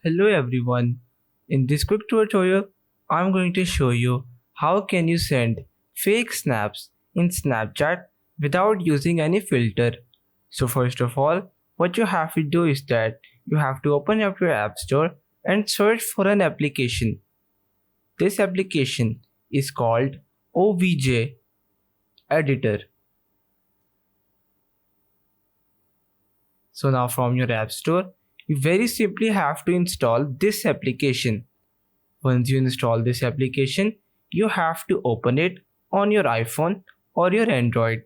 Hello everyone. In this quick tutorial, I'm going to show you how can you send fake snaps in Snapchat without using any filter. So first of all, what you have to do is that you have to open up your app store and search for an application. This application is called OVJ Editor. So now from your app store, you very simply have to install this application. Once you install this application, you have to open it on your iPhone or your Android.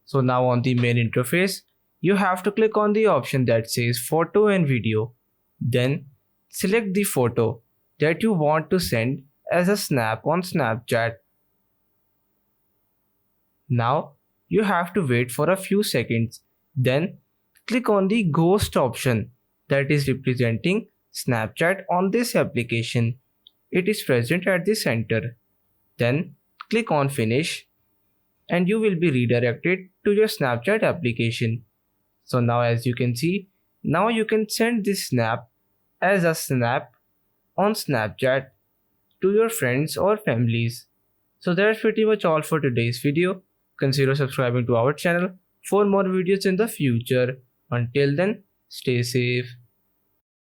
So now on the main interface, you have to click on the option that says photo and video. Then select the photo that you want to send as a snap on Snapchat. Now you have to wait for a few seconds. Then click on the ghost option that is representing Snapchat on this application. It is present at the center. Then click on finish and you will be redirected to your Snapchat application. So now as you can see, now you can send this snap as a snap on Snapchat to your friends or families. So that's pretty much all for today's video. Consider subscribing to our channel for more videos in the future. Until then, stay safe.